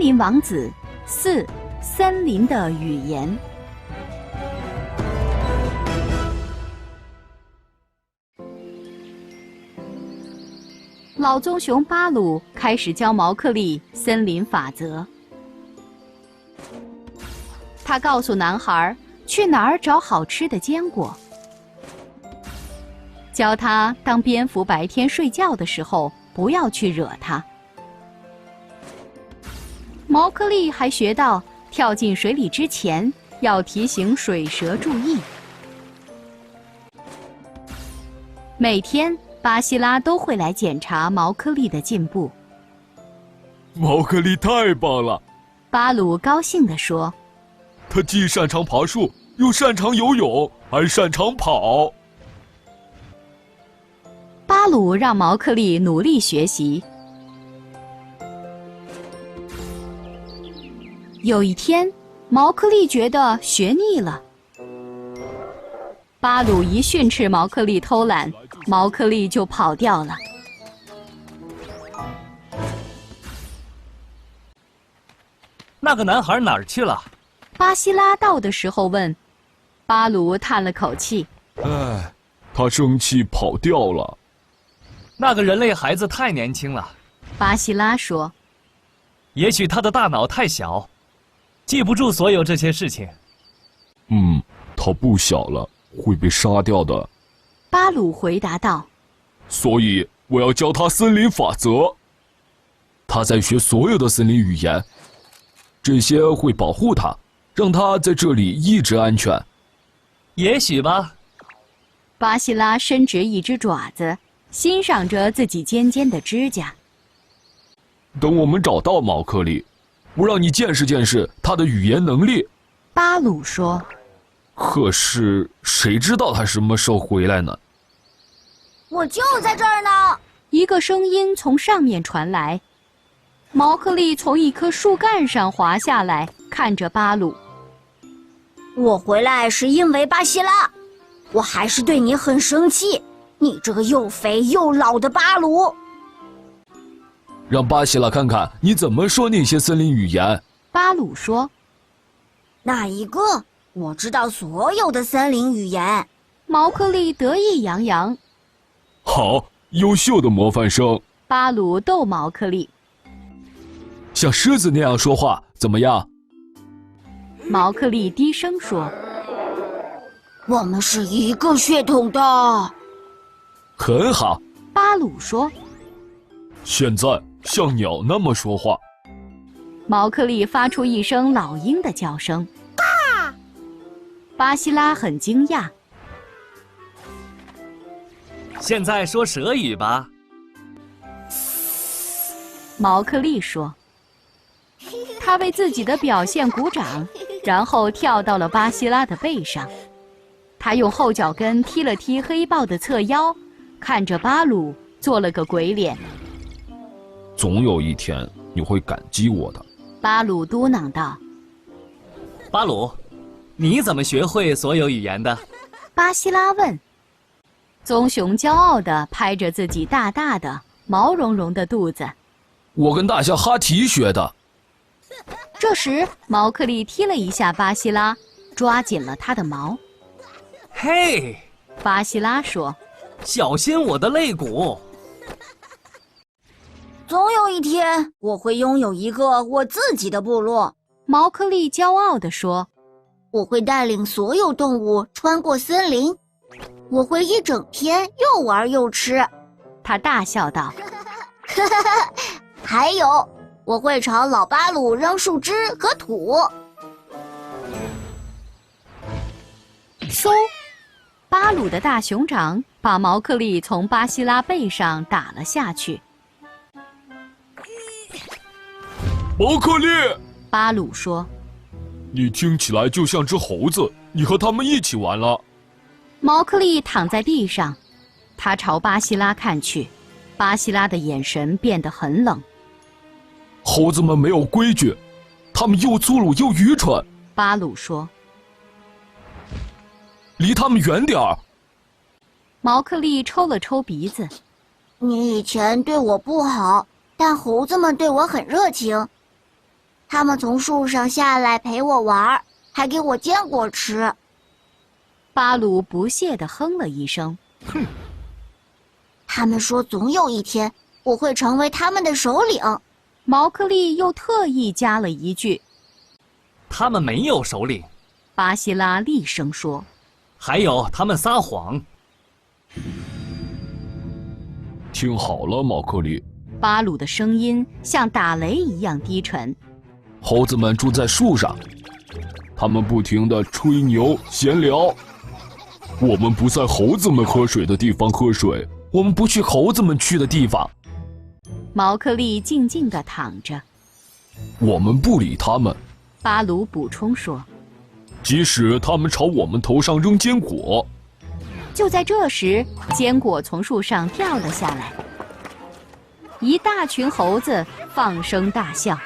林王子4：森林的语言。老棕熊巴鲁开始教毛克利森林法则。他告诉男孩去哪儿找好吃的坚果，教他当蝙蝠白天睡觉的时候不要去惹它。毛克利还学到跳进水里之前要提醒水蛇注意。每天巴西拉都会来检查毛克利的进步。毛克利太棒了，巴鲁高兴地说。他既擅长爬树，又擅长游泳，还擅长跑。巴鲁让毛克利努力学习。有一天，毛克利觉得学腻了。巴鲁一训斥毛克利偷懒，毛克利就跑掉了。那个男孩哪儿去了？巴西拉到的时候问。巴鲁叹了口气：“唉，他生气跑掉了。”那个人类孩子太年轻了。巴西拉说：“也许他的大脑太小，记不住所有这些事情。”他不小了，会被杀掉的。巴鲁回答道：“所以我要教他森林法则。他在学所有的森林语言，这些会保护他，让他在这里一直安全。”也许吧。巴西拉伸直一只爪子，欣赏着自己尖尖的指甲。等我们找到毛克利，我让你见识见识他的语言能力。巴鲁说。可是谁知道他什么时候回来呢？我就在这儿呢。一个声音从上面传来。毛克利从一棵树干上滑下来，看着巴鲁。我回来是因为巴西拉，我还是对你很生气，你这个又肥又老的巴鲁。让巴西拉看看你怎么说那些森林语言。巴鲁说。哪一个？我知道所有的森林语言。毛克利得意洋洋。好，优秀的模范生。巴鲁逗毛克利。像狮子那样说话怎么样？毛克利低声说：“我们是一个血统的。”很好。巴鲁说：“现在像鸟那么说话。”毛克利发出一声老鹰的叫声。巴西拉很惊讶。现在说蛇语吧。毛克利说。他为自己的表现鼓掌，然后跳到了巴西拉的背上。他用后脚跟踢了踢黑豹的侧腰，看着巴鲁做了个鬼脸。总有一天你会感激我的。巴鲁嘟囔道。巴鲁，你怎么学会所有语言的？巴西拉问。棕熊骄傲地拍着自己大大的毛茸茸的肚子。我跟大象哈提学的。这时毛克利踢了一下巴西拉，抓紧了他的毛。嘿，巴西拉说：“小心我的肋骨。”总有一天我会拥有一个我自己的部落。毛克利骄傲地说：“我会带领所有动物穿过森林，我会一整天又玩又吃。”他大笑道：“还有，我会朝老巴鲁扔树枝和土。”嗖！巴鲁的大熊掌把毛克利从巴西拉背上打了下去。毛克利，巴鲁说：“你听起来就像只猴子，你和他们一起玩了。”毛克利躺在地上，他朝巴西拉看去，巴西拉的眼神变得很冷。猴子们没有规矩，他们又粗鲁又愚蠢。巴鲁说：“离他们远点儿。”毛克利抽了抽鼻子：“你以前对我不好，但猴子们对我很热情。”他们从树上下来陪我玩，还给我坚果吃。巴鲁不屑地哼了一声。哼！他们说总有一天我会成为他们的首领。毛克利又特意加了一句：“他们没有首领。”巴西拉厉声说：“还有，他们撒谎。”听好了，毛克利。巴鲁的声音像打雷一样低沉。猴子们住在树上，他们不停地吹牛闲聊。我们不在猴子们喝水的地方喝水，我们不去猴子们去的地方。毛克利静静地躺着。我们不理他们。巴鲁补充说。即使他们朝我们头上扔坚果。就在这时，坚果从树上掉了下来，一大群猴子放声大笑。